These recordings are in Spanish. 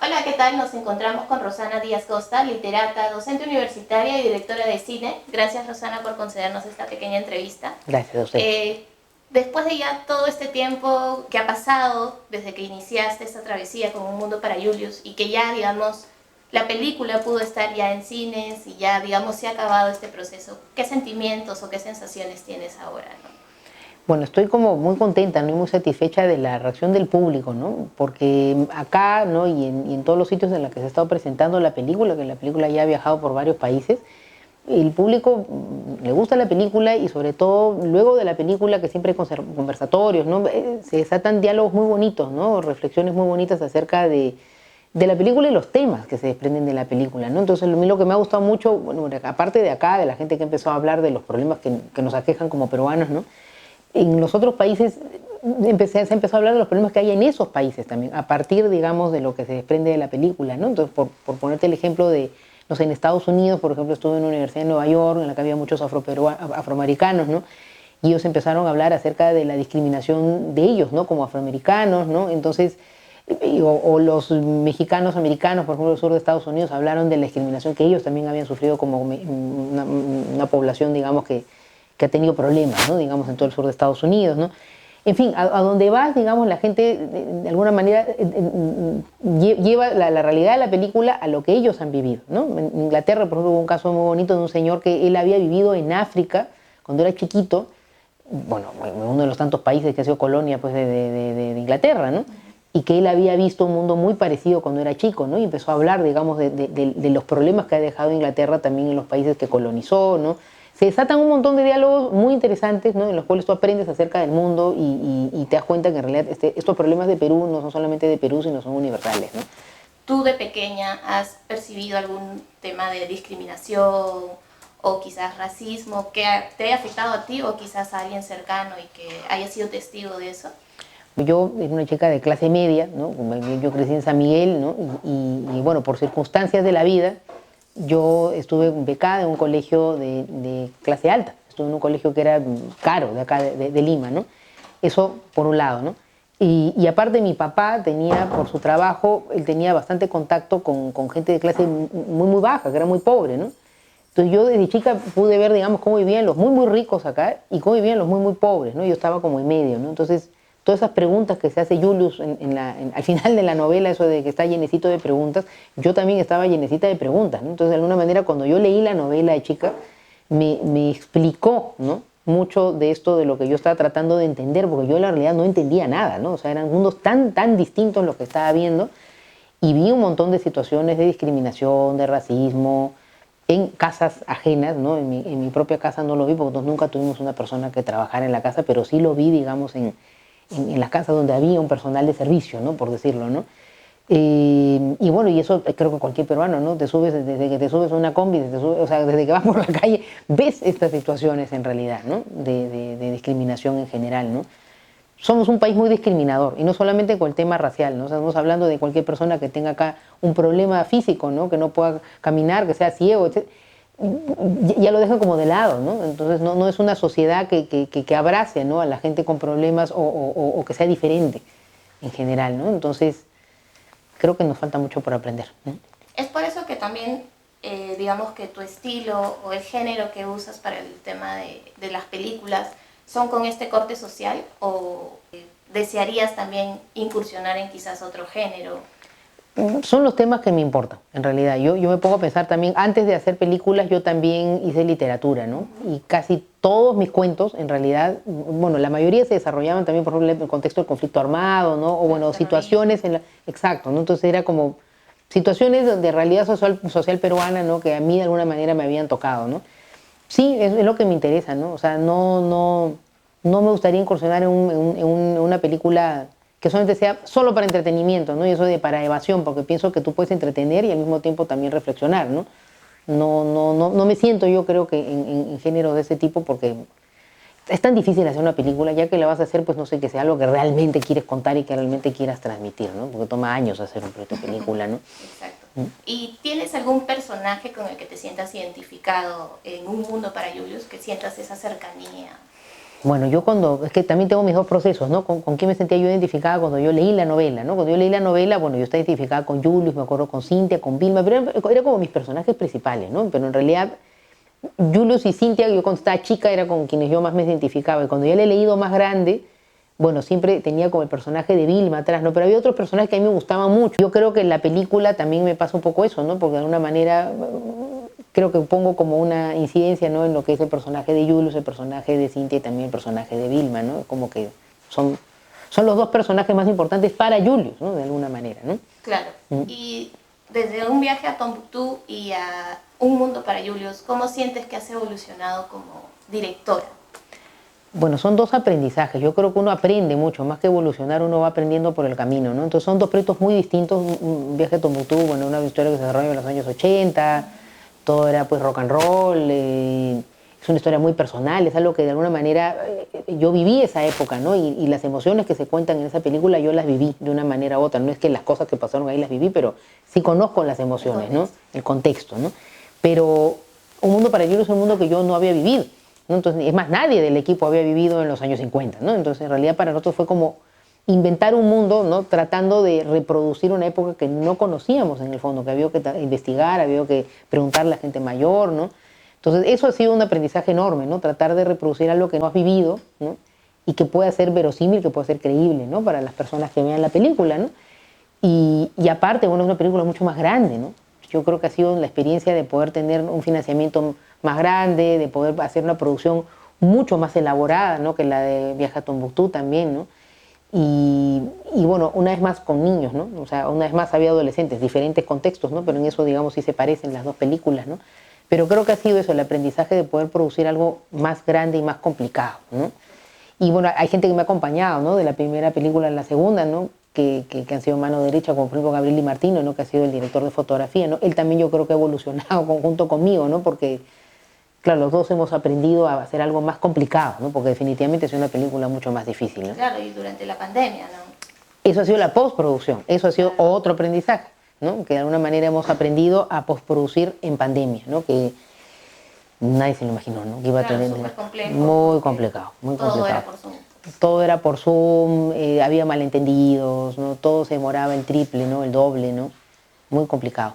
Hola, ¿qué tal? Nos encontramos con Rosana Díaz Costa, literata, docente universitaria y directora de cine. Gracias, Rosana, por concedernos esta pequeña entrevista. Gracias a usted. Después de ya todo este tiempo que ha pasado desde que iniciaste esta travesía con Un Mundo para Julius y que ya, digamos, la película pudo estar ya en cines y ya, digamos, se ha acabado este proceso, ¿qué sentimientos o qué sensaciones tienes ahora, no? Bueno, estoy como muy contenta, ¿no? Y muy satisfecha de la reacción del público, ¿no? Porque acá, ¿no? Y en todos los sitios en los que se ha estado presentando la película, que la película ya ha viajado por varios países, el público le gusta la película y sobre todo luego de la película, que siempre hay conversatorios, ¿no? Se desatan diálogos muy bonitos, ¿no? Reflexiones muy bonitas acerca de la película y los temas que se desprenden de la película, ¿no? Entonces, a mí lo que me ha gustado mucho, bueno, aparte de acá, de la gente que empezó a hablar de los problemas que nos aquejan como peruanos, ¿no? En los otros países se empezó a hablar de los problemas que hay en esos países también, a partir, digamos, de lo que se desprende de la película, ¿no? Entonces, por ponerte el ejemplo de, no sé, en Estados Unidos, por ejemplo, estuve en una universidad en Nueva York, en la que había muchos afroamericanos, ¿no? Y ellos empezaron a hablar acerca de la discriminación de ellos, ¿no? Como afroamericanos, ¿no? Entonces, o los mexicanos americanos, por ejemplo, del sur de Estados Unidos, hablaron de la discriminación que ellos también habían sufrido como una población, digamos, que ha tenido problemas, ¿no? Digamos, en todo el sur de Estados Unidos, ¿no? En fin, a donde vas, digamos, la gente de alguna manera lleva la realidad de la película a lo que ellos han vivido, ¿no? En Inglaterra, por ejemplo, hubo un caso muy bonito de un señor que él había vivido en África cuando era chiquito, bueno, uno de los tantos países que ha sido colonia pues, de Inglaterra, ¿no? Y que él había visto un mundo muy parecido cuando era chico, ¿no? Y empezó a hablar, digamos, de los problemas que ha dejado Inglaterra también en los países que colonizó, ¿no? Se desatan un montón de diálogos muy interesantes, ¿no? En los cuales tú aprendes acerca del mundo y te das cuenta que en realidad estos problemas de Perú no son solamente de Perú, sino son universales, ¿no? ¿Tú de pequeña has percibido algún tema de discriminación o quizás racismo que te haya afectado a ti o quizás a alguien cercano y que haya sido testigo de eso? Yo era una chica de clase media, ¿no? Yo crecí en San Miguel, ¿no? Y bueno, por circunstancias de la vida, yo estuve becada en un colegio de clase alta. Estuve en un colegio que era caro, de acá de Lima, ¿no? Eso por un lado, ¿no? Y aparte mi papá tenía, por su trabajo, él tenía bastante contacto con gente de clase muy baja, que era muy pobre, ¿no? Entonces yo desde chica pude ver, digamos, cómo vivían los muy ricos acá y cómo vivían los muy pobres, ¿no? Yo estaba como en medio, ¿no? Entonces, todas esas preguntas que se hace Julius al final de la novela, eso de que está llenecito de preguntas, yo también estaba llenecita de preguntas, ¿no? Entonces, de alguna manera, cuando yo leí la novela de chica, me explicó, ¿no? Mucho de esto de lo que yo estaba tratando de entender, porque yo en la realidad no entendía nada, ¿no? O sea, eran mundos tan distintos los que estaba viendo y vi un montón de situaciones de discriminación, de racismo, en casas ajenas, ¿no? En mi propia casa no lo vi, porque nosotros nunca tuvimos una persona que trabajara en la casa, pero sí lo vi, digamos, en las casas donde había un personal de servicio, ¿no? Por decirlo, ¿no? Y bueno, y eso creo que cualquier peruano, ¿no? Desde que te subes a una combi, o sea, desde que vas por la calle, ves estas situaciones en realidad, ¿no? De discriminación en general, ¿no? Somos un país muy discriminador, y no solamente con el tema racial, ¿no? O sea, estamos hablando de cualquier persona que tenga acá un problema físico, ¿no? Que no pueda caminar, que sea ciego, etc. Ya lo dejan como de lado, ¿no? Entonces no es una sociedad que abrace, ¿no? A la gente con problemas o que sea diferente en general, ¿no? Entonces creo que nos falta mucho por aprender, ¿no? Es por eso que también, digamos que tu estilo o el género que usas para el tema de las películas son con este corte social o desearías también incursionar en quizás otro género. Son los temas que me importan, en realidad. Yo me pongo a pensar también, antes de hacer películas, yo también hice literatura, ¿no? Y casi todos mis cuentos, en realidad, bueno, la mayoría se desarrollaban también, por ejemplo, en el contexto del conflicto armado, ¿no? O bueno, situaciones exacto, ¿no? Entonces era como situaciones de realidad social peruana, ¿no? Que a mí de alguna manera me habían tocado, ¿no? Sí, es lo que me interesa, ¿no? O sea, no me gustaría incursionar en una película que solamente sea solo para entretenimiento, ¿no? Y eso de para evasión, porque pienso que tú puedes entretener y al mismo tiempo también reflexionar, ¿no? No me siento yo creo que en género de ese tipo porque es tan difícil hacer una película, ya que la vas a hacer, pues no sé, que sea algo que realmente quieres contar y que realmente quieras transmitir, ¿no? Porque toma años hacer un proyecto de película, ¿no? Exacto. ¿Y tienes algún personaje con el que te sientas identificado en Un Mundo para Julius, que sientas esa cercanía? Bueno, es que también tengo mis dos procesos, ¿no? Con quién me sentía yo identificada cuando yo leí la novela, ¿no? Cuando yo leí la novela, bueno, yo estaba identificada con Julius, me acuerdo con Cintia, con Vilma, pero era como mis personajes principales, ¿no? Pero en realidad, Julius y Cintia, yo cuando estaba chica era con quienes yo más me identificaba. Y cuando ya le he leído más grande, bueno, siempre tenía como el personaje de Vilma atrás, ¿no? Pero había otros personajes que a mí me gustaban mucho. Yo creo que en la película también me pasa un poco eso, ¿no? Porque de alguna manera creo que pongo como una incidencia, ¿no? En lo que es el personaje de Julius, el personaje de Cintia y también el personaje de Vilma, ¿no? Como que son los dos personajes más importantes para Julius, ¿no? De alguna manera, ¿no? Claro. Y desde un viaje a Tombuctú y a Un mundo para Julius, ¿cómo sientes que has evolucionado como directora? Bueno, son dos aprendizajes. Yo creo que uno aprende mucho, más que evolucionar, uno va aprendiendo por el camino, ¿no? Entonces son dos proyectos muy distintos. Un viaje a Tombuctú, bueno, una historia que se desarrolla en los años 80, todo era pues rock and roll, es una historia muy personal, es algo que de alguna manera yo viví esa época, ¿no? Y las emociones que se cuentan en esa película yo las viví de una manera u otra. No es que las cosas que pasaron ahí las viví, pero sí conozco las emociones, ¿no? El contexto, ¿no? Pero Un mundo para Julius es un mundo que yo no había vivido, ¿no? Entonces, es más, nadie del equipo había vivido en los años 50, ¿no? Entonces, en realidad para nosotros fue como inventar un mundo, ¿no? Tratando de reproducir una época que no conocíamos en el fondo, que había que investigar, había que preguntarle a la gente mayor, ¿no? Entonces, eso ha sido un aprendizaje enorme, ¿no? Tratar de reproducir algo que no has vivido, ¿no? Y que pueda ser verosímil, que pueda ser creíble, ¿no? Para las personas que vean la película, ¿no? Y aparte, bueno, es una película mucho más grande, ¿no? Yo creo que ha sido la experiencia de poder tener un financiamiento más grande, de poder hacer una producción mucho más elaborada, ¿no? Que la de Viaje a Tombuctú también, ¿no? Y bueno, una vez más con niños, ¿no? O sea, una vez más había adolescentes, diferentes contextos, ¿no? Pero en eso, digamos, sí se parecen las dos películas, ¿no? Pero creo que ha sido eso, el aprendizaje de poder producir algo más grande y más complicado, ¿no? Y bueno, hay gente que me ha acompañado, ¿no? De la primera película a la segunda, ¿no? Que han sido mano derecha, como por ejemplo Gabriel Di Martino, ¿no? Que ha sido el director de fotografía, ¿no? Él también yo creo que ha evolucionado junto conmigo, ¿no? Porque, claro, los dos hemos aprendido a hacer algo más complicado, ¿no? Porque definitivamente es una película mucho más difícil, ¿no? Claro, y durante la pandemia, ¿no? Eso ha sido la postproducción, eso ha sido otro aprendizaje, ¿no? Que de alguna manera hemos aprendido a postproducir en pandemia, ¿no? Que nadie se lo imaginó, ¿no? Que iba a tener muy complicado, muy todo complicado. Era por Zoom. Todo era por Zoom, había malentendidos, ¿no? Todo se demoraba el triple, ¿no? El doble, ¿no? Muy complicado.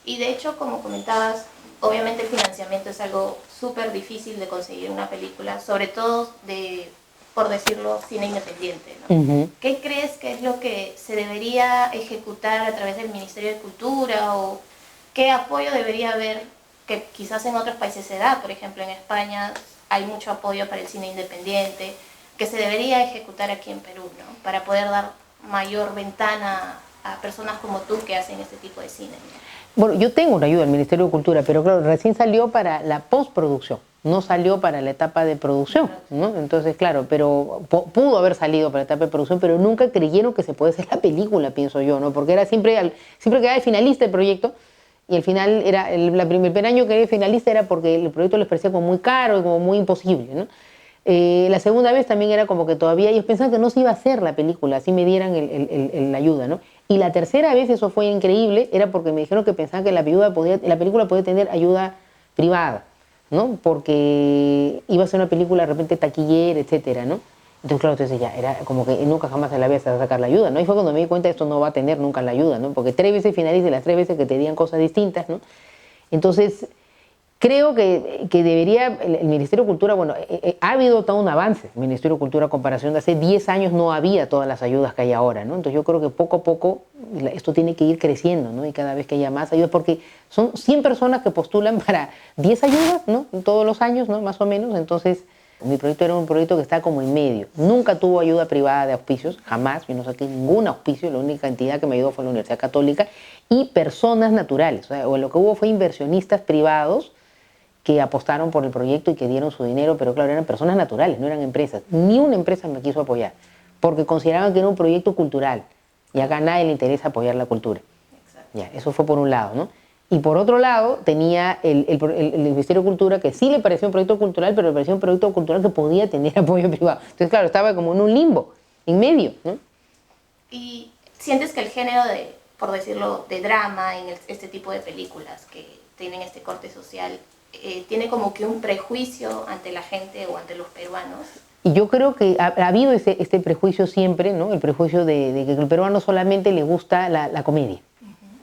Y de hecho, como comentabas, obviamente el financiamiento es algo súper difícil de conseguir una película, sobre todo de, por decirlo, cine independiente, ¿no? ¿Qué crees que es lo que se debería ejecutar a través del Ministerio de Cultura o qué apoyo debería haber que quizás en otros países se da? Por ejemplo, en España hay mucho apoyo para el cine independiente, que se debería ejecutar aquí en Perú, ¿no? Para poder dar mayor ventana a personas como tú que hacen este tipo de cine, ¿no? Bueno, yo tengo una ayuda del Ministerio de Cultura, pero claro, recién salió para la postproducción, no salió para la etapa de producción, ¿no? Entonces, claro, pero pudo haber salido para la etapa de producción, pero nunca creyeron que se puede hacer la película, pienso yo, ¿no? Porque era siempre quedaba el finalista del proyecto, y el final era, el primer año que era el finalista era porque el proyecto les parecía como muy caro y como muy imposible, ¿no? La segunda vez también era como que todavía ellos pensaban que no se iba a hacer la película, así me dieran la ayuda, ¿no? Y la tercera vez, eso fue increíble, era porque me dijeron que pensaban que la película podía tener ayuda privada, ¿no? Porque iba a ser una película de repente taquillera, etcétera, ¿no? Entonces, claro, entonces ya era como que nunca jamás se la había a sacar la ayuda, ¿no? Y fue cuando me di cuenta esto no va a tener nunca la ayuda, ¿no? Porque 3 veces finalista y las 3 veces que te digan cosas distintas, ¿no? Entonces, creo que debería, el Ministerio de Cultura, bueno, ha habido todo un avance. El Ministerio de Cultura, a comparación de hace 10 años, no había todas las ayudas que hay ahora, ¿no? Entonces yo creo que poco a poco esto tiene que ir creciendo, ¿no? Y cada vez que haya más ayudas, porque son 100 personas que postulan para 10 ayudas, ¿no? Todos los años, ¿no? Más o menos. Entonces, mi proyecto era un proyecto que está como en medio. Nunca tuvo ayuda privada de auspicios, jamás. Yo no saqué ningún auspicio. La única entidad que me ayudó fue la Universidad Católica y personas naturales. O lo que hubo fue inversionistas privados que apostaron por el proyecto y que dieron su dinero, pero claro, eran personas naturales, no eran empresas. Ni una empresa me quiso apoyar, porque consideraban que era un proyecto cultural, y acá a nadie le interesa apoyar la cultura. Ya, eso fue por un lado, ¿no? Y por otro lado, tenía el Ministerio de Cultura, que sí le parecía un proyecto cultural, pero le parecía un proyecto cultural que podía tener apoyo privado. Entonces, claro, estaba como en un limbo, en medio, ¿no? ¿Y sientes que el género por decirlo, de drama en este tipo de películas que tienen este corte social, tiene como que un prejuicio ante la gente o ante los peruanos. Y yo creo que ha habido este prejuicio siempre, ¿no? El prejuicio de que al peruano solamente le gusta la comedia,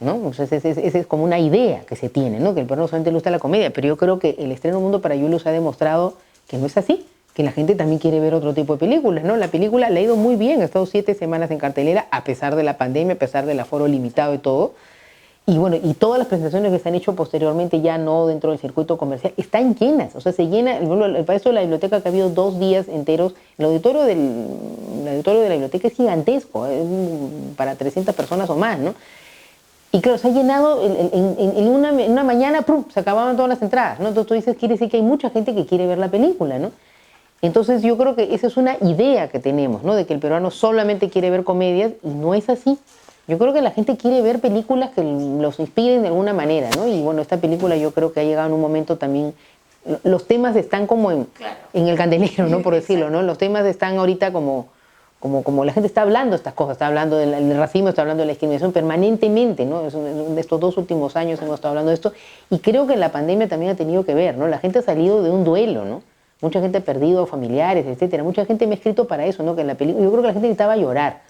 ¿no? O sea, esa es como una idea que se tiene, ¿no? Que el peruano solamente le gusta la comedia, pero yo creo que el estreno Mundo para Julius ha demostrado que no es así, que la gente también quiere ver otro tipo de películas, ¿no? La película le ha ido muy bien, ha estado 7 semanas en cartelera, a pesar de la pandemia, a pesar del aforo limitado y todo. Y bueno, y todas las presentaciones que se han hecho posteriormente, ya no dentro del circuito comercial, están llenas. O sea, se llena, para eso la biblioteca, que ha habido 2 días enteros, el auditorio de la biblioteca es gigantesco, para 300 personas o más, ¿no? Y claro, se ha llenado en una mañana, ¡prum!, se acababan todas las entradas, ¿no? Entonces tú dices, quiere decir que hay mucha gente que quiere ver la película, ¿no? Entonces yo creo que esa es una idea que tenemos, ¿no? De que el peruano solamente quiere ver comedias, y no es así. Yo creo que la gente quiere ver películas que los inspiren de alguna manera, ¿no? Y bueno, esta película yo creo que ha llegado en un momento también, los temas están como en el candelero, ¿no? Por decirlo, ¿no? Los temas están ahorita como la gente está hablando de estas cosas, está hablando del racismo, está hablando de la discriminación permanentemente, ¿no? De estos 2 últimos años hemos estado hablando de esto, y creo que la pandemia también ha tenido que ver, ¿no? La gente ha salido de un duelo, ¿no? Mucha gente ha perdido familiares, etcétera. Mucha gente me ha escrito para eso, ¿no? Que en la película, yo creo que la gente necesitaba llorar,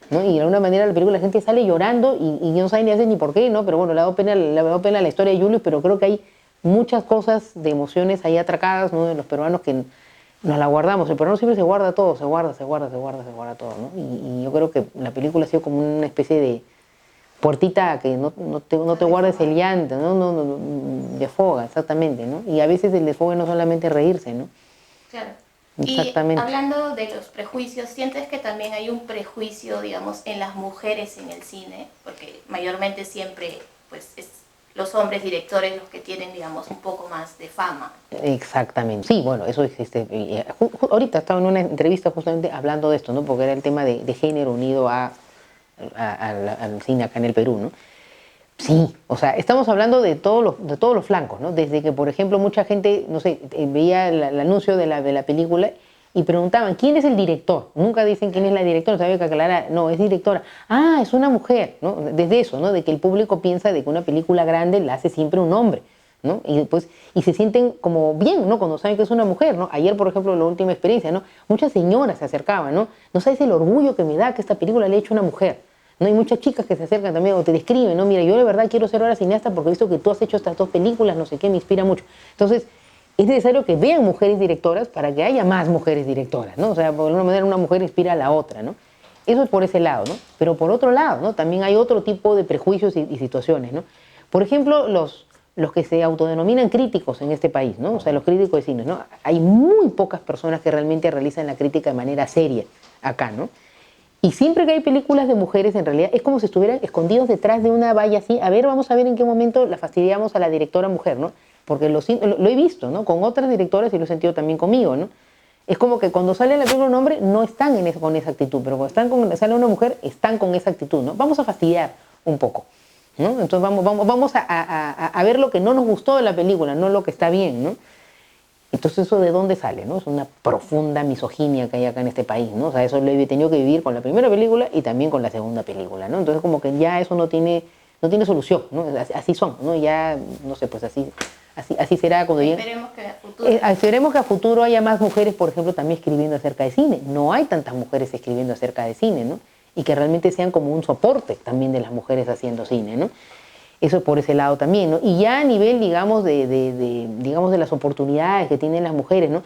¿no? Y de alguna manera la película la gente sale llorando y no sabe ni hace ni por qué, ¿no? Pero bueno, le ha dado pena la historia de Julius, pero creo que hay muchas cosas de emociones ahí atracadas, ¿no? De los peruanos que nos la guardamos. El peruano siempre se guarda todo, se guarda todo, ¿no? Y yo creo que la película ha sido como una especie de puertita que no te guardes el llanto, ¿no? Desfoga, exactamente, ¿no? Y a veces el desfogue no solamente reírse, ¿no? Claro. Exactamente. Y hablando de los prejuicios, ¿sientes que también hay un prejuicio, digamos, en las mujeres en el cine? Porque mayormente siempre, pues, es los hombres directores los que tienen, digamos, un poco más de fama. Exactamente. Sí, bueno, eso existe. Ahorita estaba en una entrevista justamente hablando de esto, ¿no? Porque era el tema de género unido al cine acá en el Perú, ¿no? Sí, o sea, estamos hablando de todos los flancos, ¿no? Desde que, por ejemplo, mucha gente, no sé, veía el anuncio de la película y preguntaban, ¿quién es el director? Nunca dicen quién es la directora, sabía que aclarar, no, es directora. Ah, es una mujer, ¿no? Desde eso, ¿no? De que el público piensa de que una película grande la hace siempre un hombre, ¿no? Y se sienten como bien, ¿no? Cuando saben que es una mujer, ¿no? Ayer, por ejemplo, la última experiencia, ¿no? Muchas señoras se acercaban, ¿no? No sabes el orgullo que me da que esta película le haya hecho una mujer. No hay muchas chicas que se acercan también o te describen, ¿no? Mira, yo de verdad quiero ser ahora cineasta porque he visto que tú has hecho estas 2 películas, no sé qué, me inspira mucho. Entonces, es necesario que vean mujeres directoras para que haya más mujeres directoras, ¿no? O sea, por alguna manera una mujer inspira a la otra, ¿no? Eso es por ese lado, ¿no? Pero por otro lado, ¿no? También hay otro tipo de prejuicios y situaciones, ¿no? Por ejemplo, los que se autodenominan críticos en este país, ¿no? O sea, los críticos de cine, ¿no? Hay muy pocas personas que realmente realizan la crítica de manera seria acá, ¿no? Y siempre que hay películas de mujeres, en realidad es como si estuvieran escondidos detrás de una valla así. A ver, vamos a ver en qué momento la fastidiamos a la directora mujer, ¿no? Porque lo he visto, ¿no? Con otras directoras y lo he sentido también conmigo, ¿no? Es como que cuando sale la película un hombre no están con esa actitud, pero cuando sale una mujer están con esa actitud, ¿no? Vamos a fastidiar un poco, ¿no? Entonces vamos a ver lo que no nos gustó de la película, no lo que está bien, ¿no? Entonces, ¿eso de dónde sale, no? Es una profunda misoginia que hay acá en este país, ¿no? O sea, eso lo he tenido que vivir con la primera película y también con la segunda película, ¿no? Entonces, como que ya eso no tiene solución, ¿no? Así son, ¿no? Ya, no sé, pues así será cuando llegue. Esperemos que a futuro. Esperemos que a futuro haya más mujeres, por ejemplo, también escribiendo acerca de cine. No hay tantas mujeres escribiendo acerca de cine, ¿no? Y que realmente sean como un soporte también de las mujeres haciendo cine, ¿no? Eso por ese lado también, ¿no? Y ya a nivel, digamos, de las oportunidades que tienen las mujeres, ¿no?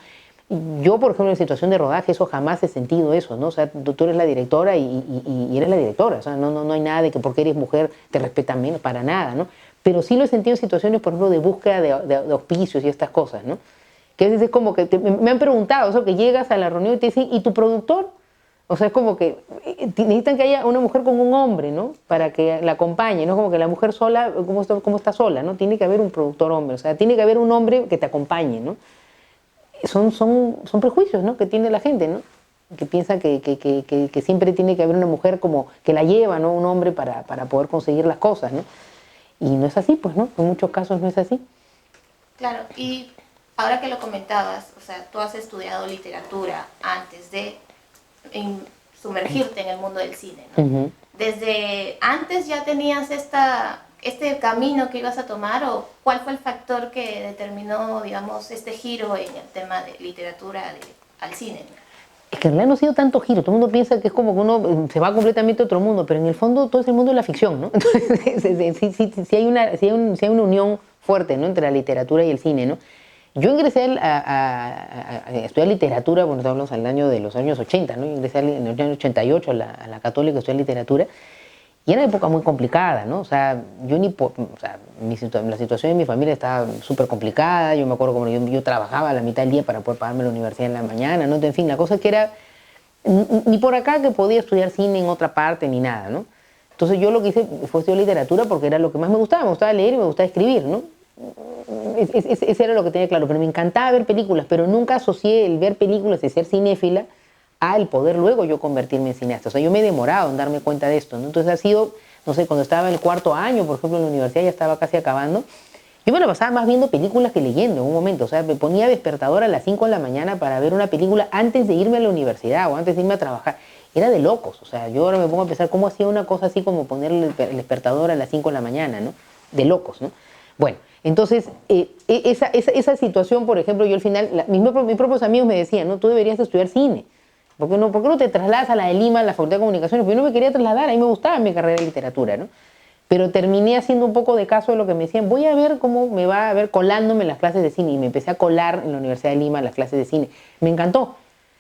Yo, por ejemplo, en situación de rodaje, eso jamás he sentido eso, ¿no? O sea, tú eres la directora y eres la directora, o sea, no hay nada de que porque eres mujer te respetan menos, para nada, ¿no? Pero sí lo he sentido en situaciones, por ejemplo, de búsqueda de auspicios y estas cosas, ¿no? Que a veces es como que me han preguntado, eso, que llegas a la reunión y te dicen, ¿y tu productor? O sea, es como que necesitan que haya una mujer con un hombre, ¿no? Para que la acompañe, ¿no? Como que la mujer sola, ¿cómo está sola, ¿no? Tiene que haber un productor hombre, o sea, tiene que haber un hombre que te acompañe, ¿no? Son prejuicios, ¿no? Que tiene la gente, ¿no? Que piensa que siempre tiene que haber una mujer como que la lleva, ¿no? Un hombre para poder conseguir las cosas, ¿no? Y no es así, pues, ¿no? En muchos casos no es así. Claro, y ahora que lo comentabas, o sea, tú has estudiado literatura antes de sumergirte en el mundo del cine, ¿no? Uh-huh. Desde antes ya tenías esta este camino que ibas a tomar o cuál fue el factor que determinó, digamos, este giro en el tema de literatura al cine? Es que en realidad no ha sido tanto giro. Todo el mundo piensa que es como que uno se va completamente a otro mundo, pero en el fondo todo es el mundo de la ficción, ¿no? Entonces, sí hay una unión fuerte, ¿no?, entre la literatura y el cine, ¿no? Yo ingresé a estudiar literatura, bueno, estamos hablando de los años 80, ¿no? Yo ingresé en el año 88 a la Católica a estudiar literatura. Y era una época muy complicada, ¿no? O sea, la situación de mi familia estaba súper complicada. Yo me acuerdo como yo trabajaba a la mitad del día para poder pagarme la universidad en la mañana, ¿no? En fin, la cosa que era ni por acá que podía estudiar cine en otra parte ni nada, ¿no? Entonces yo lo que hice fue estudiar literatura porque era lo que más me gustaba leer y me gustaba escribir, ¿no? Ese era lo que tenía claro, pero me encantaba ver películas, pero nunca asocié el ver películas y ser cinéfila al poder luego yo convertirme en cineasta. O sea, yo me he demorado en darme cuenta de esto, ¿no? Entonces ha sido, no sé, cuando estaba en el cuarto año, por ejemplo, en la universidad, ya estaba casi acabando, yo me la pasaba más viendo películas que leyendo en un momento. O sea, me ponía despertador a las 5 de la mañana para ver una película antes de irme a la universidad o antes de irme a trabajar. Era de locos. O sea, yo ahora me pongo a pensar cómo hacía una cosa así como poner el despertador a las 5 de la mañana, ¿no? De locos, ¿no? Bueno, entonces, esa situación, por ejemplo, yo al final, mis propios amigos me decían, ¿no? Tú deberías estudiar cine. ¿Por qué no te trasladas a la de Lima, a la Facultad de Comunicaciones? Porque yo no me quería trasladar, a mí me gustaba mi carrera de literatura, ¿no? Pero terminé haciendo un poco de caso de lo que me decían. Voy a ver cómo me va a ver colándome en las clases de cine. Y me empecé a colar en la Universidad de Lima las clases de cine. Me encantó,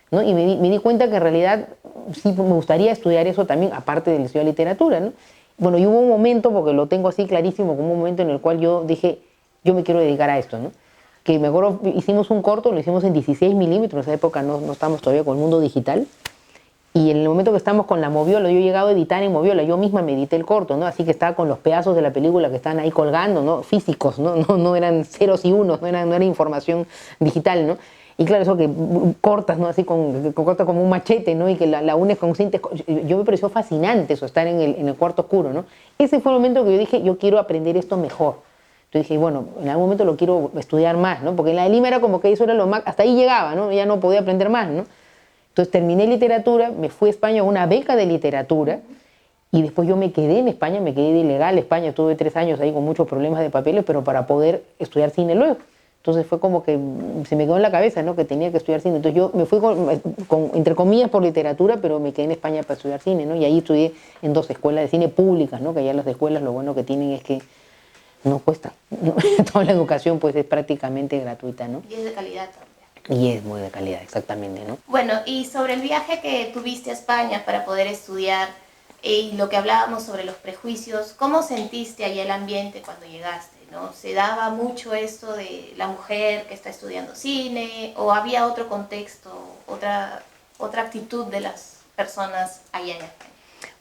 ¿no? Y me di cuenta que en realidad sí me gustaría estudiar eso también, aparte del estudio de literatura, ¿no? Bueno, y hubo un momento, porque lo tengo así clarísimo, como un momento en el cual yo dije, yo me quiero dedicar a esto, ¿no? Que me acuerdo, hicimos un corto, lo hicimos en 16 milímetros, en esa época no estábamos todavía con el mundo digital, y en el momento que estábamos con la moviola, yo he llegado a editar en moviola, yo misma me edité el corto, ¿no? Así que estaba con los pedazos de la película que estaban ahí colgando, ¿no? Físicos, ¿no? No eran ceros y unos, no era información digital, ¿no? Y claro, eso que cortas, ¿no? Así cortas como un machete, ¿no? Y que la unes con cinta. Yo me pareció fascinante eso, estar en el cuarto oscuro, ¿no? Ese fue el momento que yo dije, yo quiero aprender esto mejor. Entonces dije, bueno, en algún momento lo quiero estudiar más, ¿no? Porque en la de Lima era como que eso era lo más, hasta ahí llegaba, ¿no? Ya no podía aprender más, ¿no? Entonces terminé literatura, me fui a España a una beca de literatura y después yo me quedé en España, me quedé de ilegal en España, estuve 3 años ahí con muchos problemas de papeles, pero para poder estudiar cine luego. Entonces fue como que se me quedó en la cabeza, ¿no? Que tenía que estudiar cine. Entonces yo me fui entre comillas por literatura, pero me quedé en España para estudiar cine, ¿no? Y ahí estudié en 2 escuelas de cine públicas, ¿no? Que allá las escuelas lo bueno que tienen es que no cuesta, ¿no? Toda la educación pues es prácticamente gratuita, ¿no? Y es de calidad también. Y es muy de calidad, exactamente, ¿no? Bueno, y sobre el viaje que tuviste a España para poder estudiar y lo que hablábamos sobre los prejuicios, ¿cómo sentiste allá el ambiente cuando llegaste, ¿no? ¿Se daba mucho esto de la mujer que está estudiando cine o había otro contexto, otra actitud de las personas allá en España?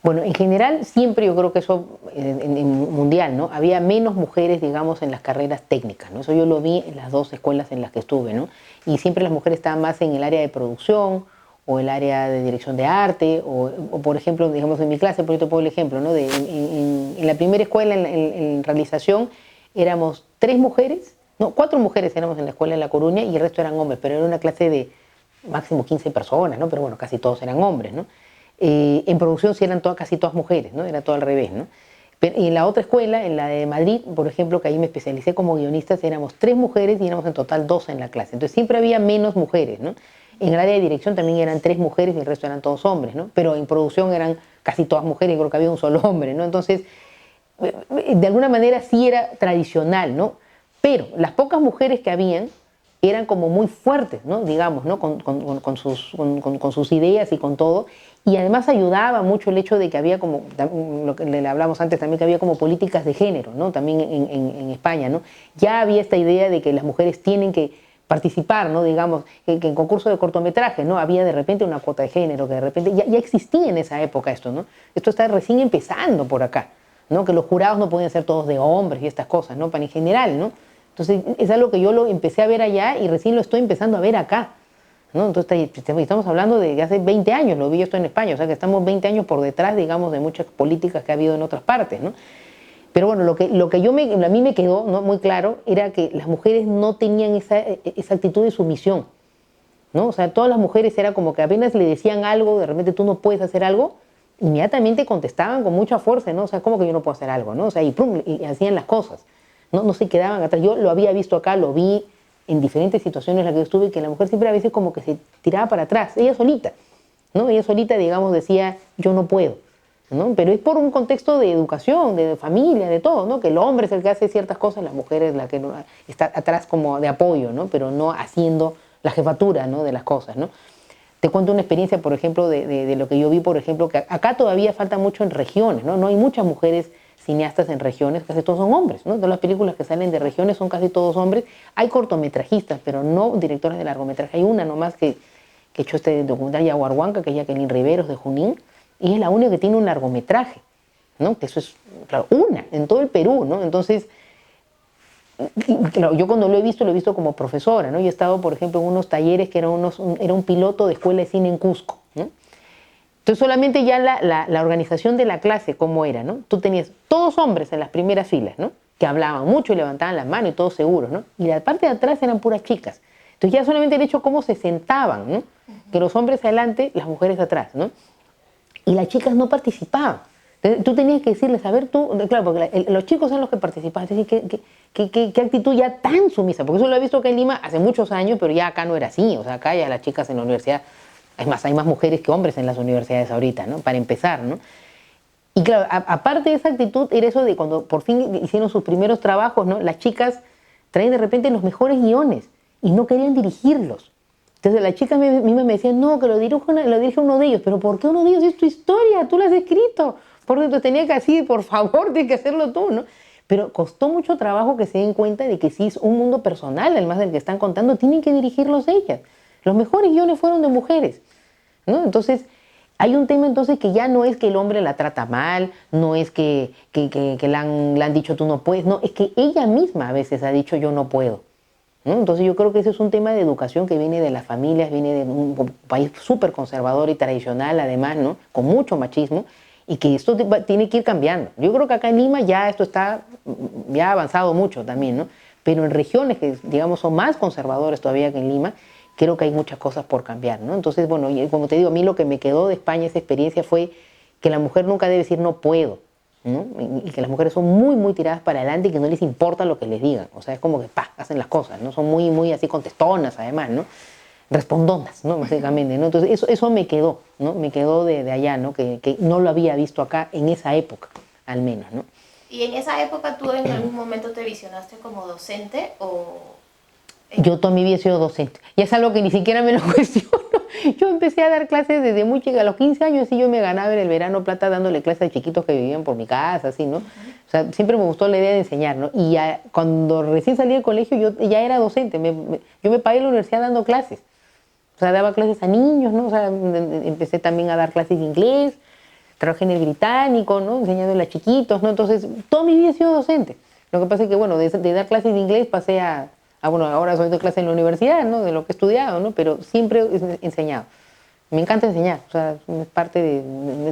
Bueno, en general siempre yo creo que eso en mundial, ¿no? Había menos mujeres, digamos, en las carreras técnicas, ¿no? Eso yo lo vi en las 2 escuelas en las que estuve, ¿no? Y siempre las mujeres estaban más en el área de producción o el área de dirección de arte o por ejemplo, digamos, en mi clase, por ejemplo, pongo el ejemplo, ¿no? En la primera escuela, en realización, éramos 3 mujeres, no, 4 mujeres éramos en la escuela en La Coruña y el resto eran hombres, pero era una clase de máximo 15 personas, ¿no? Pero bueno, casi todos eran hombres, ¿no? En producción sí eran casi todas mujeres, ¿no? Era todo al revés, ¿no? Pero en la otra escuela, en la de Madrid, por ejemplo, que ahí me especialicé como guionista, éramos 3 mujeres y éramos en total 12 en la clase. Entonces siempre había menos mujeres, ¿no? En el área de dirección también eran 3 mujeres y el resto eran todos hombres, ¿no? Pero en producción eran casi todas mujeres y creo que había un solo hombre, ¿no? Entonces, de alguna manera sí era tradicional, ¿no? Pero las pocas mujeres que habían eran como muy fuertes, ¿no? Digamos, ¿no? Con sus ideas y con todo. Y además ayudaba mucho el hecho de que había como, lo que le hablamos antes también, que había como políticas de género, ¿no? También en España, ¿no? Ya había esta idea de que las mujeres tienen que participar, ¿no? Digamos, que en concursos de cortometrajes, ¿no? Había de repente una cuota de género, que de repente ya existía en esa época esto, ¿no? Esto está recién empezando por acá, ¿no? Que los jurados no podían ser todos de hombres y estas cosas, ¿no? Para en general, ¿no? Entonces es algo que yo lo empecé a ver allá y recién lo estoy empezando a ver acá, ¿no? Entonces estamos hablando de hace 20 años, lo vi esto en España, o sea que estamos 20 años por detrás, digamos, de muchas políticas que ha habido en otras partes, ¿no? Pero bueno, lo que a mí me quedó, ¿no?, muy claro era que las mujeres no tenían esa actitud de sumisión, ¿no? O sea, todas las mujeres era como que apenas le decían algo, de repente tú no puedes hacer algo, inmediatamente contestaban con mucha fuerza, ¿no? O sea, ¿cómo que yo no puedo hacer algo, no? O sea, y, ¡prum! Y hacían las cosas, ¿no? No se quedaban atrás. Yo lo había visto acá, lo vi en diferentes situaciones en las que yo estuve, que la mujer siempre a veces como que se tiraba para atrás, ella solita, ¿no? Ella solita, digamos, decía, yo no puedo, ¿no? Pero es por un contexto de educación, de familia, de todo, ¿no? Que el hombre es el que hace ciertas cosas, la mujer es la que está atrás como de apoyo, ¿no? Pero no haciendo la jefatura, ¿no? De las cosas, ¿no? Te cuento una experiencia, por ejemplo, de lo que yo vi, por ejemplo, que acá todavía falta mucho en regiones, ¿no? No hay muchas mujeres cineastas en regiones, casi todos son hombres, ¿no? Todas las películas que salen de regiones son casi todos hombres. Hay cortometrajistas, pero no directores de largometraje. Hay una nomás que echó este documental Yaguarhuanca, que es Jacqueline Riveros de Junín, y es la única que tiene un largometraje, ¿no? Que eso es, claro, una en todo el Perú, ¿no? Entonces, claro, yo cuando lo he visto como profesora, ¿no? Yo he estado, por ejemplo, en unos talleres que era un piloto de escuela de cine en Cusco, ¿no? Entonces solamente ya la organización de la clase, ¿cómo era, no? Tú tenías todos hombres en las primeras filas, ¿no? Que hablaban mucho y levantaban las manos y todos seguros, ¿no? Y la parte de atrás eran puras chicas. Entonces ya solamente el hecho cómo se sentaban, ¿no? Que los hombres adelante, las mujeres atrás, ¿no? Y las chicas no participaban. Entonces, tú tenías que decirles, a ver, tú, claro, porque los chicos son los que participaban. Entonces, ¿qué actitud ya tan sumisa? Porque eso lo he visto acá en Lima hace muchos años, pero ya acá no era así. O sea, acá ya las chicas en la universidad, es más, hay más mujeres que hombres en las universidades ahorita, ¿no? Para empezar, ¿no? Y claro, aparte de esa actitud, era eso de cuando por fin hicieron sus primeros trabajos, ¿no? Las chicas traen de repente los mejores guiones y no querían dirigirlos. Entonces las chicas mismas me decían, no, que lo dirige uno de ellos. Pero ¿por qué uno de ellos? Es tu historia, tú la has escrito. Porque entonces tenía que así, por favor, tienes que hacerlo tú, ¿no? Pero costó mucho trabajo que se den cuenta de que sí es un mundo personal, además del que están contando, tienen que dirigirlos ellas. Los mejores guiones fueron de mujeres, ¿no? Entonces, hay un tema entonces que ya no es que el hombre la trata mal, no es que le han dicho tú no puedes, no, es que ella misma a veces ha dicho yo no puedo, ¿no? Entonces yo creo que ese es un tema de educación que viene de las familias, viene de un país súper conservador y tradicional además, ¿no? Con mucho machismo, y que esto tiene que ir cambiando. Yo creo que acá en Lima ya esto está, ya ha avanzado mucho también, ¿no? Pero en regiones que, digamos, son más conservadores todavía que en Lima, creo que hay muchas cosas por cambiar, ¿no? Entonces, bueno, como te digo, a mí lo que me quedó de España, esa experiencia, fue que la mujer nunca debe decir no puedo, ¿no? Y que las mujeres son muy, muy tiradas para adelante y que no les importa lo que les digan. O sea, es como que, hacen las cosas, ¿no? Son muy, muy así contestonas, además, ¿no? Respondonas, ¿no? Básicamente, ¿no? Entonces, eso me quedó, ¿no? Me quedó de allá, ¿no? Que no lo había visto acá en esa época, al menos, ¿no? ¿Y en esa época tú en algún momento te visionaste como docente o...? Yo toda mi vida he sido docente. Y es algo que ni siquiera me lo cuestiono. Yo empecé a dar clases desde muy chica, a los 15 años, y yo me ganaba en el verano plata dándole clases a chiquitos que vivían por mi casa, así, ¿no? O sea, siempre me gustó la idea de enseñar, ¿no? Y ya, cuando recién salí del colegio, yo ya era docente. Yo me pagué la universidad dando clases. O sea, daba clases a niños, ¿no? O sea, empecé también a dar clases de inglés, trabajé en el británico, ¿no? Enseñándole a chiquitos, ¿no? Entonces, toda mi vida he sido docente. Lo que pasa es que, bueno, de dar clases de inglés pasé bueno, ahora soy de clase en la universidad, ¿no? De lo que he estudiado, ¿no? Pero siempre he enseñado. Me encanta enseñar, o sea, es parte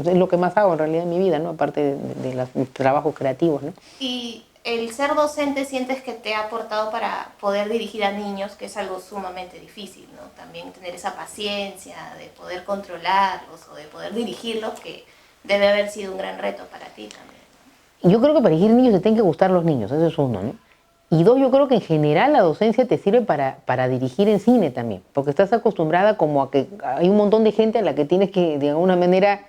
es lo que más hago en realidad en mi vida, ¿no? Aparte de los trabajos creativos, ¿no? Y el ser docente sientes que te ha aportado para poder dirigir a niños, que es algo sumamente difícil, ¿no? También tener esa paciencia de poder controlarlos o de poder dirigirlos, que debe haber sido un gran reto para ti también, ¿no? Yo creo que para dirigir niños te tienen que gustar los niños, eso es uno, ¿no? Y dos, yo creo que en general la docencia te sirve para dirigir en cine también, porque estás acostumbrada como a que hay un montón de gente a la que tienes que, de alguna manera,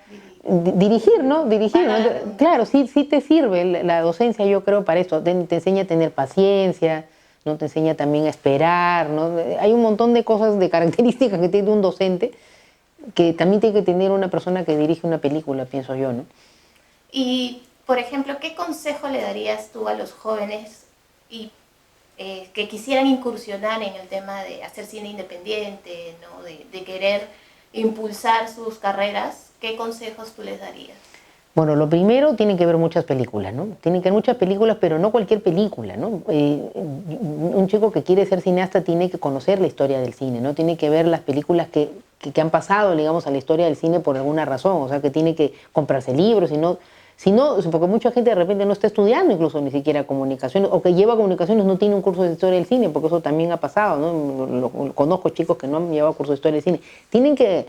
dirigir, ¿no? Dirigir, ¿no? Claro, sí te sirve la docencia, yo creo, para eso. Te enseña a tener paciencia, ¿no? Te enseña también a esperar, ¿no? Hay un montón de cosas, de características que tiene un docente que también tiene que tener una persona que dirige una película, pienso yo, ¿no? Y, por ejemplo, ¿qué consejo le darías tú a los jóvenes que quisieran incursionar en el tema de hacer cine independiente, ¿no? de querer impulsar sus carreras? ¿Qué consejos tú les darías? Bueno, lo primero, tienen que ver muchas películas, ¿no? Tienen que ver muchas películas, pero no cualquier película, ¿no? Un chico que quiere ser cineasta tiene que conocer la historia del cine, ¿no? Tiene que ver las películas que han pasado, digamos, a la historia del cine por alguna razón, o sea, que tiene que comprarse libros, porque mucha gente de repente no está estudiando incluso ni siquiera comunicaciones, o que lleva comunicaciones no tiene un curso de historia del cine, porque eso también ha pasado, ¿no? Conozco chicos que no han llevado curso de historia del cine. Tienen que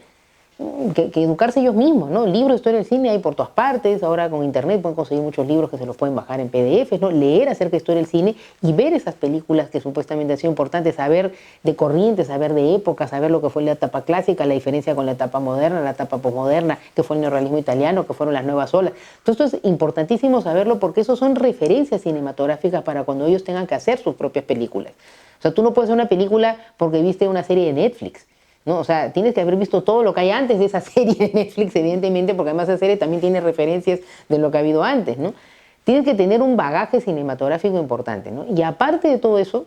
que educarse ellos mismos, ¿no? Libros de historia del cine hay por todas partes, ahora con internet pueden conseguir muchos libros que se los pueden bajar en PDFs, ¿no? Leer acerca de historia del cine y ver esas películas que supuestamente han sido importantes, saber de corrientes, saber de épocas, saber lo que fue la etapa clásica, la diferencia con la etapa moderna, la etapa posmoderna, que fue el neorrealismo italiano, que fueron las nuevas olas. Todo esto es importantísimo saberlo porque eso son referencias cinematográficas para cuando ellos tengan que hacer sus propias películas. O sea, tú no puedes hacer una película porque viste una serie de Netflix, ¿no? O sea, tienes que haber visto todo lo que hay antes de esa serie de Netflix, evidentemente, porque además esa serie también tiene referencias de lo que ha habido antes, ¿no? Tienes que tener un bagaje cinematográfico importante, ¿no? Y aparte de todo eso,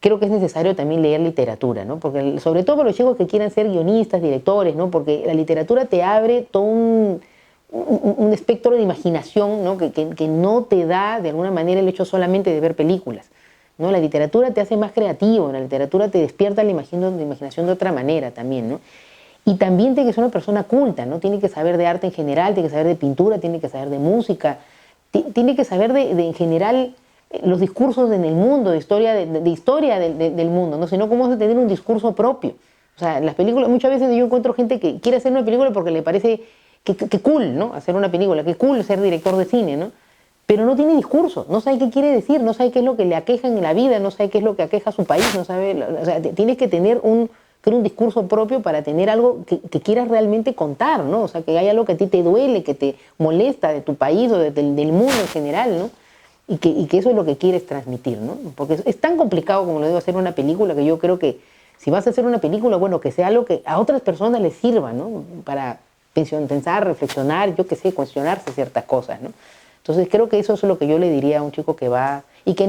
creo que es necesario también leer literatura, ¿no? Porque sobre todo para los chicos que quieran ser guionistas, directores, ¿no? Porque la literatura te abre todo un espectro de imaginación, ¿no? Que no te da de alguna manera el hecho solamente de ver películas, ¿no? La literatura te hace más creativo, la literatura te despierta la imaginación de otra manera también, ¿no? Y también tiene que ser una persona culta, ¿no? Tiene que saber de arte en general, tiene que saber de pintura, tiene que saber de música, tiene que saber en general los discursos en el mundo, de historia, del mundo, ¿no? Sino cómo vas a tener un discurso propio. O sea, las películas, muchas veces yo encuentro gente que quiere hacer una película porque le parece que cool, ¿no? Hacer una película, que cool ser director de cine, ¿no? Pero no tiene discurso, no sabe qué quiere decir, no sabe qué es lo que le aqueja en la vida, no sabe qué es lo que aqueja a su país, no sabe, o sea, tienes que tener un discurso propio para tener algo que quieras realmente contar, ¿no? O sea, que haya algo que a ti te duele, que te molesta de tu país o del mundo en general, ¿no? Y que eso es lo que quieres transmitir, ¿no? Porque es tan complicado, como lo digo, hacer una película, que yo creo que si vas a hacer una película, bueno, que sea algo que a otras personas les sirva, ¿no? Para pensar, reflexionar, yo qué sé, cuestionarse ciertas cosas, ¿no? Entonces creo que eso es lo que yo le diría a un chico que va y que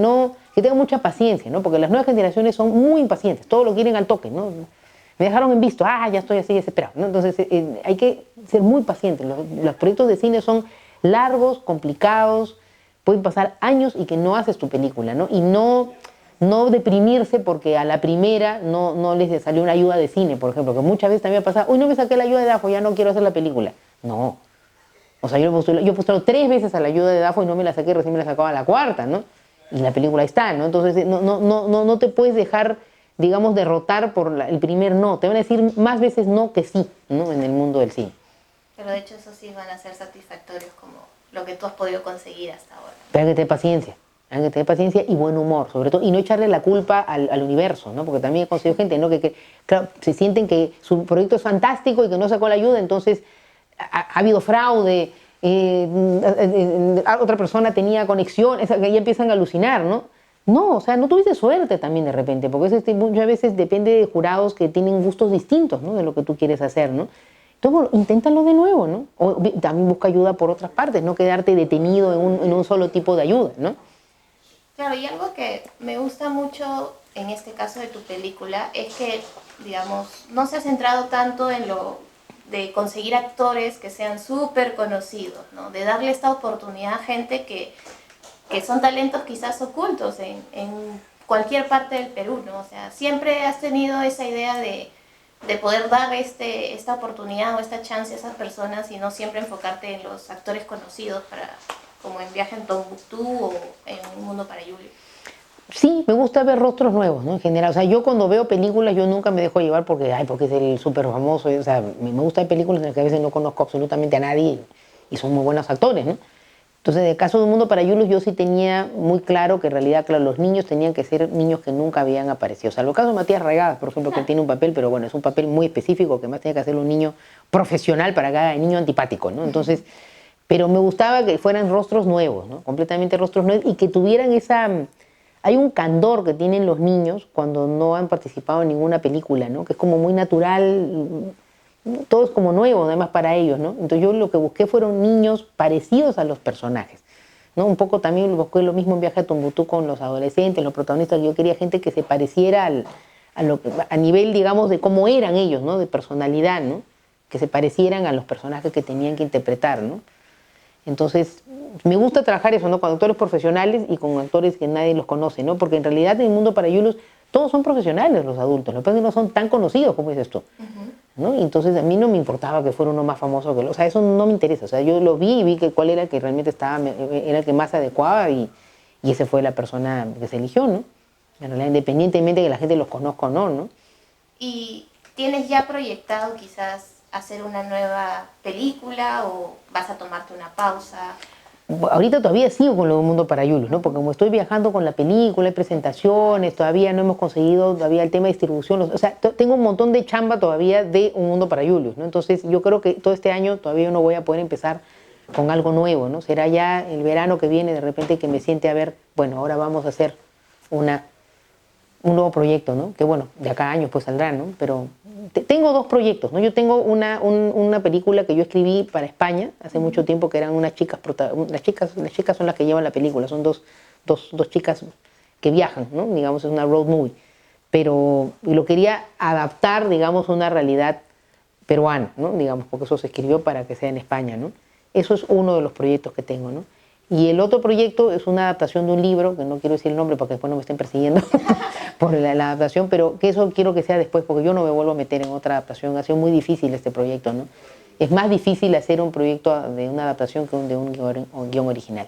tenga mucha paciencia, ¿no? Porque las nuevas generaciones son muy impacientes, todo lo quieren al toque, ¿no? Me dejaron en visto, ya estoy así desesperado, ¿no? Entonces hay que ser muy pacientes. Los proyectos de cine son largos, complicados, pueden pasar años y que no haces tu película, ¿no? Y no deprimirse porque a la primera no les salió una ayuda de cine, por ejemplo, que muchas veces también pasa, no me saqué la ayuda de DAFO, ya no quiero hacer la película. No. O sea, yo he postulado 3 veces a la ayuda de DAFO y no me la saqué, recién me la sacaba a la 4ª, ¿no? Y la película está, ¿no? Entonces no te puedes dejar, digamos, derrotar por el primer no. Te van a decir más veces no que sí, ¿no? En el mundo del cine. Pero de hecho esos sí van a ser satisfactorios como lo que tú has podido conseguir hasta ahora. Pero hay que tener paciencia y buen humor, sobre todo, y no echarle la culpa al universo, ¿no? Porque también he conocido gente, ¿no? Que claro, se sienten que su proyecto es fantástico y que no sacó la ayuda, entonces ha habido fraude, otra persona tenía conexión, que ya empiezan a alucinar, ¿no? No, o sea, no tuviste suerte también de repente, porque muchas veces depende de jurados que tienen gustos distintos, ¿no? De lo que tú quieres hacer, ¿no? Entonces, bueno, inténtalo de nuevo, ¿no? O también busca ayuda por otras partes, no quedarte detenido en un solo tipo de ayuda, ¿no? Claro, y algo que me gusta mucho en este caso de tu película es que, digamos, no se ha centrado tanto en lo de conseguir actores que sean súper conocidos, ¿no? De darle esta oportunidad a gente que son talentos quizás ocultos en cualquier parte del Perú, ¿no? O sea, siempre has tenido esa idea de poder dar esta oportunidad o esta chance a esas personas y no siempre enfocarte en los actores conocidos como en Viaje en Tombuctú o en Un Mundo para Julio. Sí, me gusta ver rostros nuevos, ¿no? En general, o sea, yo cuando veo películas yo nunca me dejo llevar porque es el súper famoso, o sea, me gustan películas en las que a veces no conozco absolutamente a nadie y son muy buenos actores, ¿no? Entonces, en el caso de Un Mundo para Julius, yo sí tenía muy claro que en realidad, claro, los niños tenían que ser niños que nunca habían aparecido. O sea, en el caso de Matías Regadas, por ejemplo, que él tiene un papel, pero bueno, es un papel muy específico, que más tiene que hacer un niño profesional para que haga el niño antipático, ¿no? Entonces, pero me gustaba que fueran rostros nuevos, ¿no? Completamente rostros nuevos y que tuvieran esa... Hay un candor que tienen los niños cuando no han participado en ninguna película, ¿no? Que es como muy natural, todo es como nuevo además para ellos, ¿no? Entonces yo lo que busqué fueron niños parecidos a los personajes, ¿no? Un poco también busqué lo mismo en Viaje a Tombuctú con los adolescentes, los protagonistas. Yo quería gente que se pareciera a nivel, digamos, de cómo eran ellos, ¿no? De personalidad, ¿no? Que se parecieran a los personajes que tenían que interpretar, ¿no? Entonces, me gusta trabajar eso, ¿no? Con actores profesionales y con actores que nadie los conoce, ¿no? Porque en realidad en el mundo para Julius todos son profesionales los adultos, lo que pasa es que no son tan conocidos como dices tú, ¿no? Y entonces a mí no me importaba que fuera uno más famoso que el otro, o sea, eso no me interesa, o sea, yo lo vi y vi que cuál era el que realmente era el que más se adecuaba y esa fue la persona que se eligió, ¿no? En realidad, independientemente de que la gente los conozca o no, ¿no? ¿Y tienes ya proyectado quizás hacer una nueva película o vas a tomarte una pausa? Ahorita todavía sigo con lo de Un Mundo para Julius, ¿no? Porque como estoy viajando con la película, hay presentaciones, todavía no hemos conseguido todavía el tema de distribución. O sea, tengo un montón de chamba todavía de Un Mundo para Julius, ¿no? Entonces yo creo que todo este año todavía no voy a poder empezar con algo nuevo, ¿no? Será ya el verano que viene de repente que me siente a ver, bueno, ahora vamos a hacer un nuevo proyecto, ¿no? Que bueno, de acá a años pues saldrá, ¿no? Pero tengo dos proyectos, ¿no? Yo tengo una película que yo escribí para España hace mucho tiempo, que eran unas chicas, las chicas son las que llevan la película, son dos chicas que viajan, ¿no? Digamos, es una road movie. Pero lo quería adaptar, digamos, a una realidad peruana, ¿no? Digamos, porque eso se escribió para que sea en España, ¿no? Eso es uno de los proyectos que tengo, ¿no? Y el otro proyecto es una adaptación de un libro, que no quiero decir el nombre porque después no me estén persiguiendo por la adaptación, pero que eso quiero que sea después porque yo no me vuelvo a meter en otra adaptación. Ha sido muy difícil este proyecto, ¿no? Es más difícil hacer un proyecto de una adaptación que de un guión original.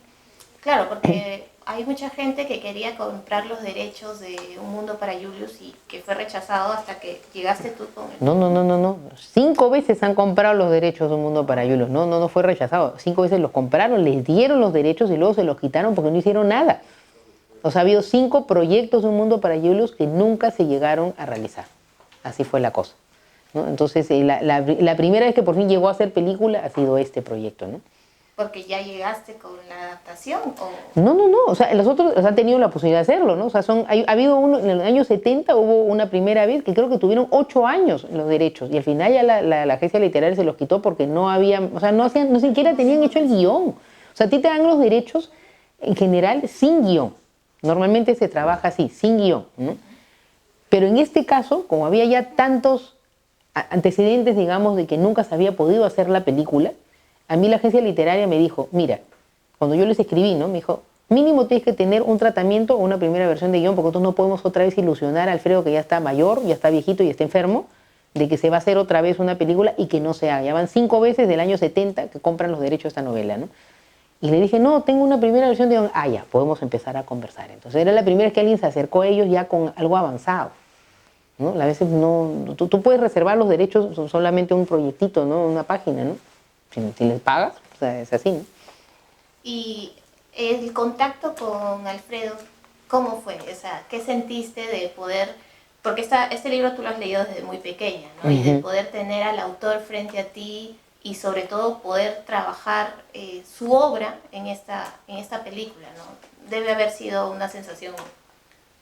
Claro, porque hay mucha gente que quería comprar los derechos de Un Mundo para Julius y que fue rechazado hasta que llegaste tú con el... No. 5 veces han comprado los derechos de Un Mundo para Julius. No fue rechazado. 5 veces los compraron, les dieron los derechos y luego se los quitaron porque no hicieron nada. O sea, ha habido 5 proyectos de Un Mundo para Julius que nunca se llegaron a realizar. Así fue la cosa, ¿no? Entonces, la primera vez que por fin llegó a ser película ha sido este proyecto, ¿no? Porque ya llegaste con la adaptación o... No. O sea, los otros han tenido la posibilidad de hacerlo, ¿no? O sea, ha habido uno, en los años 70 hubo una primera vez que creo que tuvieron 8 años los derechos y al final ya la agencia literaria se los quitó porque no había, o sea, no siquiera tenían hecho el guión. O sea, a ti te dan los derechos en general sin guión. Normalmente se trabaja así, sin guión, ¿no? Pero en este caso, como había ya tantos antecedentes, digamos, de que nunca se había podido hacer la película, a mí la agencia literaria me dijo, mira, cuando yo les escribí, ¿no? Me dijo, mínimo tienes que tener un tratamiento o una primera versión de guión, porque nosotros no podemos otra vez ilusionar a Alfredo, que ya está mayor, ya está viejito y está enfermo, de que se va a hacer otra vez una película y que no se haga. Ya van 5 veces del año 70 que compran los derechos de esta novela, ¿no? Y le dije, no, tengo una primera versión de guión. Ah, ya, podemos empezar a conversar. Entonces era la primera vez que alguien se acercó a ellos ya con algo avanzado, ¿no? A veces tú puedes reservar los derechos solamente un proyectito, ¿no? Una página, ¿no? Si les pagas, o sea, es así, ¿no? Y el contacto con Alfredo, ¿cómo fue? O sea, ¿qué sentiste de poder, porque este libro tú lo has leído desde muy pequeña, ¿no? Y de poder tener al autor frente a ti y sobre todo poder trabajar su obra en esta película, ¿no? Debe haber sido una sensación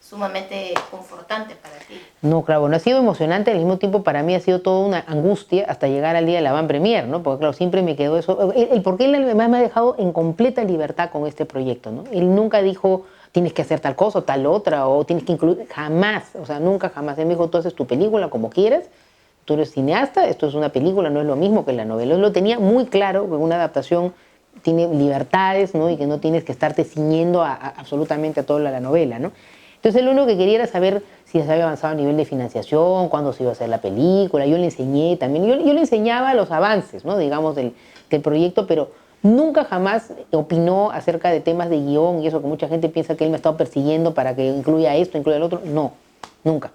sumamente confortante para ti. No, claro, bueno, ha sido emocionante, al mismo tiempo para mí ha sido toda una angustia hasta llegar al día de la van premier, ¿no? Porque claro, siempre me quedó eso, porque él además me ha dejado en completa libertad con este proyecto, ¿no? Él nunca dijo, tienes que hacer tal cosa o tal otra, o tienes que incluir, jamás, o sea, nunca jamás. Él me dijo, tú haces tu película como quieras, tú eres cineasta, esto es una película, no es lo mismo que la novela. Él lo tenía muy claro, que una adaptación tiene libertades, ¿no? Y que no tienes que estarte ciñendo absolutamente a toda la novela, ¿no? Entonces lo único que quería era saber si se había avanzado a nivel de financiación, cuándo se iba a hacer la película. Yo le enseñé también, yo le enseñaba los avances, ¿no? Digamos, del proyecto, pero nunca jamás opinó acerca de temas de guión y eso, que mucha gente piensa que él me ha estado persiguiendo para que incluya esto, incluya el otro. No, nunca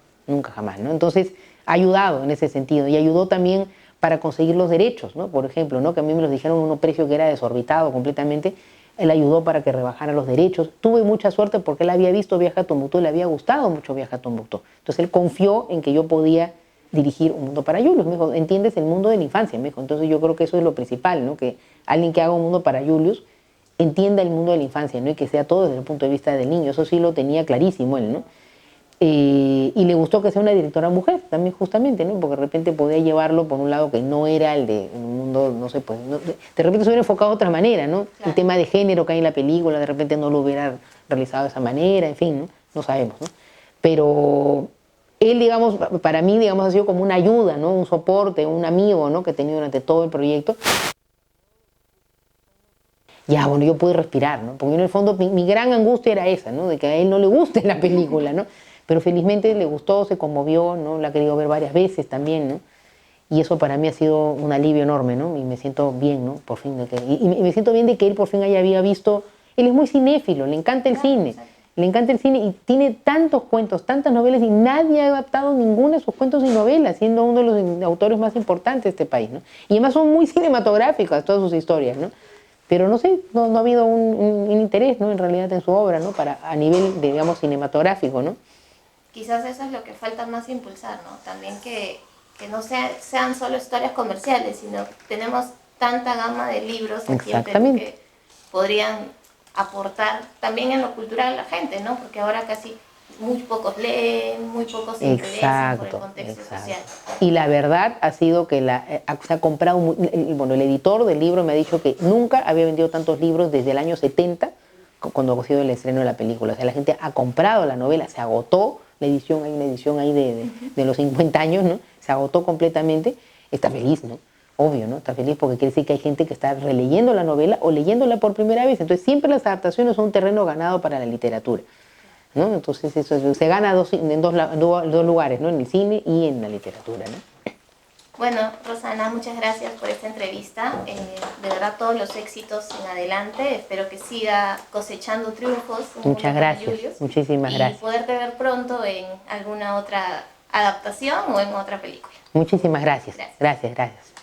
jamás, ¿no? Entonces ha ayudado en ese sentido y ayudó también para conseguir los derechos, ¿no? Por ejemplo, ¿no? Que a mí me los dijeron a un precio que era desorbitado completamente. Él ayudó para que rebajaran los derechos. Tuve mucha suerte porque él había visto Viaje a Tombuctú, le había gustado mucho Viaje a Tombuctú. Entonces él confió en que yo podía dirigir Un Mundo para Julius. Me dijo, ¿entiendes el mundo de la infancia? Me dijo, entonces yo creo que eso es lo principal, ¿no? Que alguien que haga Un Mundo para Julius entienda el mundo de la infancia, ¿no? Y que sea todo desde el punto de vista del niño. Eso sí lo tenía clarísimo él, ¿no? Y le gustó que sea una directora mujer también, justamente, ¿no? Porque de repente podía llevarlo por un lado que no era el de un mundo, no sé, pues, no, de repente se hubiera enfocado de otra manera, ¿no? Claro. El tema de género que hay en la película, de repente no lo hubiera realizado de esa manera, en fin, ¿no? No sabemos, ¿no? Pero él, digamos, para mí, digamos, ha sido como una ayuda, ¿no? Un soporte, un amigo, ¿no? Que he tenido durante todo el proyecto. Ya, bueno, yo pude respirar, ¿no? Porque en el fondo mi gran angustia era esa, ¿no? De que a él no le guste la película, ¿no? Pero felizmente le gustó, se conmovió, ¿no? La ha querido ver varias veces también, ¿no? Y eso para mí ha sido un alivio enorme, ¿no? Y me siento bien, ¿no? Por fin, y me siento bien de que él por fin había visto, él es muy cinéfilo, le encanta el cine. le encanta el cine y tiene tantos cuentos, tantas novelas y nadie ha adaptado ninguno de sus cuentos y novelas, siendo uno de los autores más importantes de este país, ¿no? Y además son muy cinematográficas todas sus historias, ¿no? Pero no sé, no ha habido un interés, ¿no? En realidad en su obra, ¿no? A nivel, digamos, cinematográfico, ¿no? Quizás eso es lo que falta más impulsar, ¿no? También que no sean solo historias comerciales, sino tenemos tanta gama de libros aquí en Perú Exactamente. que podrían aportar también en lo cultural a la gente, ¿no? Porque ahora casi muy pocos leen, muy pocos se interesan por el Exacto, contexto exacto. social. Y la verdad ha sido que se ha comprado, bueno, el editor del libro me ha dicho que nunca había vendido tantos libros desde el año 70, cuando ha sido el estreno de la película. O sea, la gente ha comprado la novela, se agotó la edición, hay una edición ahí de los 50 años, ¿no? Se agotó completamente, está feliz, ¿no? Obvio, ¿no? Está feliz porque quiere decir que hay gente que está releyendo la novela o leyéndola por primera vez. Entonces siempre las adaptaciones son un terreno ganado para la literatura, ¿no? Entonces eso se gana en dos lugares, ¿no? En el cine y en la literatura, ¿no? Bueno, Rosana, muchas gracias por esta entrevista. De verdad, todos los éxitos en adelante. Espero que siga cosechando triunfos en Muchas Mundo para gracias, Julius muchísimas y gracias. poderte ver pronto en alguna otra adaptación o en otra película. Muchísimas gracias. Gracias. Gracias, gracias.